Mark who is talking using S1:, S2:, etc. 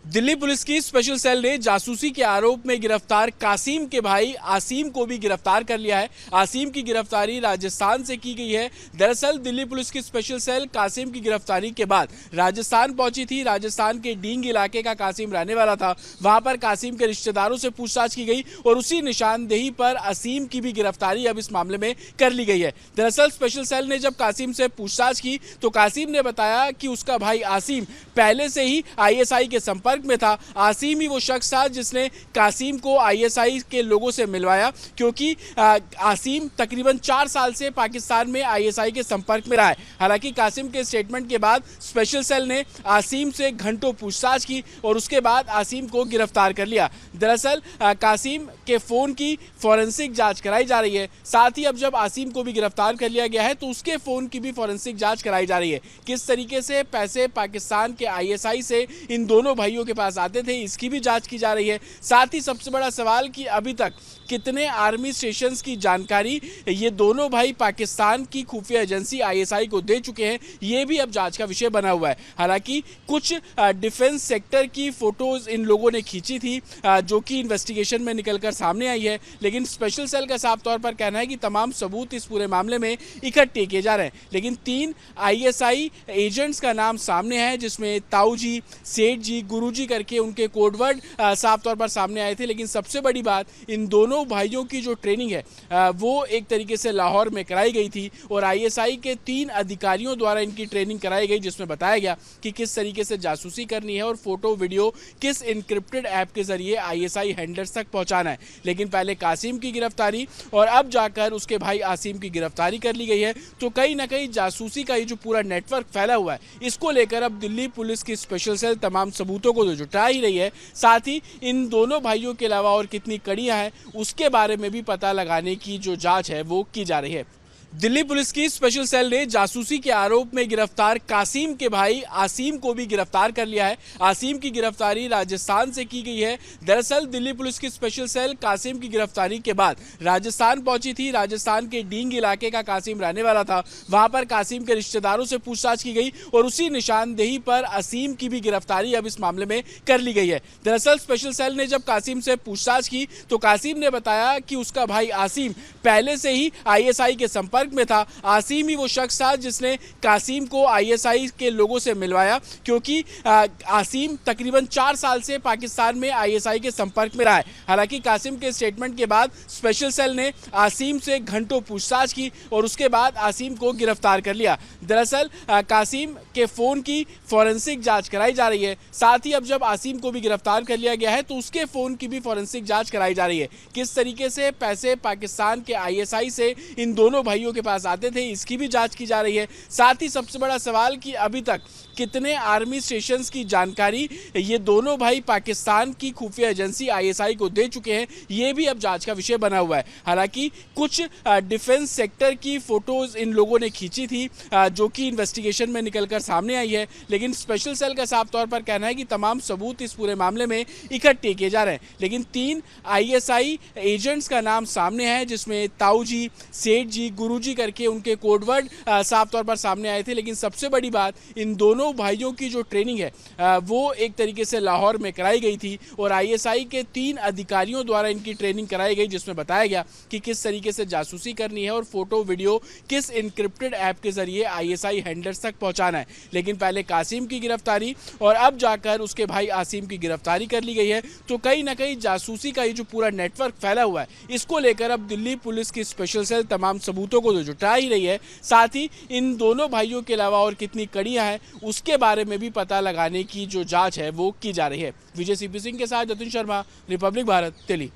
S1: Delhi police की special cell ने जासूसी के आरोप में गिरफ्तार कासिम के भाई आसिम को भी गिरफ्तार कर लिया है। आसिम की गिरफ्तारी राजस्थान से की गई है। दरअसल दिल्ली पुलिस की स्पेशल सेल कासिम की गिरफ्तारी के बाद राजस्थान पहुंची थी। राजस्थान के डींग इलाके का कासिम रहने वाला था। वहां पर कासिम के रिश्तेदारों से पूछताछ की गई और उसी निशानदेही पर आसिम की भी गिरफ्तारी अब इस मामले में कर ली गई है। दरअसल स्पेशल सेल ने जब कासिम से पूछताछ की तो कासिम ने बताया कि उसका भाई आसिम पहले से ही आईएसआई के संपर्क में था। आसिम ही वो शख्स था जिसने कासिम को आईएसआई के लोगों से मिलवाया, क्योंकि आसिम तकरीबन 4 साल से पाकिस्तान में आईएसआई के संपर्क में रहा है। हालांकि कासिम के स्टेटमेंट के बाद स्पेशल सेल ने आसिम से घंटों पूछताछ की और उसके बाद आसिम को गिरफ्तार कर लिया। दरअसल कासिम के फोन की फॉरेंसिक जांच कराई जा रही है। साथ ही अब जब आसिम को भी गिरफ्तार कर लिया गया है तो उसके फोन की भी फॉरेंसिक जांच कराई जा रही है। किस तरीके से पैसे पाकिस्तान के आईएसआई से इन दोनों भाइयों के पास आते थे, इसकी भी जांच की जा रही है। साथ ही सबसे बड़ा सवाल कि अभी तक कितने आर्मी स्टेशंस की जानकारी ये दोनों भाई पाकिस्तान की खुफिया एजेंसी आईएसआई को दे चुके हैं, ये भी अब जांच का विषय बना हुआ है। हालांकि कुछ डिफेंस सेक्टर की फोटोज इन लोगों ने खींची थी जो कि इन्वेस्टिगेशन में निकलकर सामने आई है, लेकिन स्पेशल सेल का साफ तौर पर कहना है कि तमाम सबूत इस पूरे मामले में इकट्ठे किए जा रहे हैं। लेकिन 3 आईएसआई एजेंट्स का नाम सामने है, जिसमें ताऊ जी, सेठ जी, गुरु जी करके उनके कोडवर्ड साफ तौर पर सामने आए थे। लेकिन सबसे बड़ी बात, इन दोनों भाइयों की जो ट्रेनिंग है वो एक तरीके से लाहौर में कराई गई थी और आईएसआई के 3 अधिकारियों द्वारा इनकी ट्रेनिंग कराई गई, जिसमें बताया गया कि किस तरीके से जासूसी करनी है और फोटो वीडियो किस इनक्रिप्टेड ऐप के जरिए आईएसआई हैंडलर्स तक पहुंचाना है। लेकिन पहले कासिम की गिरफ्तारी और अब जाकर उसके भाई आसिम की गिरफ्तारी कर ली गई है। तो कहीं ना कहीं जासूसी का ये जो पूरा नेटवर्क फैला हुआ है, इसको लेकर अब दिल्ली पुलिस की स्पेशल सेल तमाम सबूतों को जुटा ही रही है। साथ ही इन दोनों भाइयों के अलावा और कितनी कड़ियां हैं उसके बारे में भी पता लगाने की जो जांच है वो की जा रही है। दिल्ली पुलिस की स्पेशल सेल ने जासूसी के आरोप में गिरफ्तार कासिम के भाई आसिम को भी गिरफ्तार कर लिया है। आसिम की गिरफ्तारी राजस्थान से की गई है। दरअसल दिल्ली पुलिस की स्पेशल सेल कासिम की गिरफ्तारी के बाद राजस्थान पहुंची थी। राजस्थान के डींग इलाके का कासिम रहने वाला था। वहां पर कासिम के रिश्तेदारों से पूछताछ की गई और उसी निशानदेही पर आसिम की भी गिरफ्तारी अब इस मामले में कर ली गई है। दरअसल स्पेशल सेल ने जब कासिम से पूछताछ की तो कासिम ने बताया कि उसका भाई आसिम पहले से ही आईएसआई के संपर्क में था। आसिम ही वो शख्स था जिसने कासिम को आईएसआई के लोगों से मिलवाया, क्योंकि आसिम तकरीबन 4 साल से पाकिस्तान में आईएसआई के संपर्क में रहा है। हालांकि कासिम के स्टेटमेंट के बाद स्पेशल सेल ने आसिम से घंटों पूछताछ की और उसके बाद आसिम को गिरफ्तार कर लिया। दरअसल कासिम के फोन की फॉरेंसिक जांच कराई जा रही है। साथ ही अब जब आसिम को भी गिरफ्तार कर लिया गया है तो उसके फोन की भी फॉरेंसिक जांच कराई जा रही है। किस तरीके से पैसे पाकिस्तान के आईएसआई से इन दोनों भाइयों के पास आते थे, इसकी भी जांच की जा रही है। साथ ही सबसे बड़ा सवाल कि अभी तक कितने आर्मी स्टेशंस की जानकारी ये दोनों भाई पाकिस्तान की खुफिया एजेंसी आईएसआई को दे चुके हैं, ये भी अब जांच का विषय बना हुआ है। हालांकि कुछ डिफेंस सेक्टर की फोटोज इन लोगों ने खींची थी जो कि इन्वेस्टिगेशन में निकलकर सामने आई है, लेकिन स्पेशल सेल का साफ तौर पर कहना है कि तमाम सबूत इस पूरे मामले में इकट्ठे किए जा रहे हैं। लेकिन 3 आईएसआई एजेंट्स का नाम सामने है, जिसमें ताऊ जी, सेठ जी, गुरु जी करके उनके कोडवर्ड साफ तौर पर सामने आए थे। लेकिन सबसे बड़ी बात, इन दोनों भाइयों की जो ट्रेनिंग है वो एक तरीके से लाहौर में कराई गई थी और आईएसआई के 3 अधिकारियों द्वारा इनकी ट्रेनिंग कराई गई, जिसमें बताया गया कि किस तरीके से जासूसी करनी है और फोटो वीडियो किस इनक्रिप्टेड ऐप के जरिए आईएसआई हैंडलर्स तक पहुंचाना है। लेकिन पहले कासिम की गिरफ्तारी और अब जाकर उसके भाई आसिम की गिरफ्तारी कर ली गई है। तो कहीं ना कहीं जासूसी का ये जो पूरा नेटवर्क फैला हुआ है, इसको लेकर अब दिल्ली पुलिस की स्पेशल सेल तमाम सबूतों को जुटा ही रही है। साथ ही इन दोनों भाइयों के अलावा और कितनी कड़ियां हैं उसके बारे में भी पता लगाने की जो जांच है वो की जा रही है। विजय सीपी सिंह के साथ जतिन शर्मा, रिपब्लिक भारत, दिल्ली।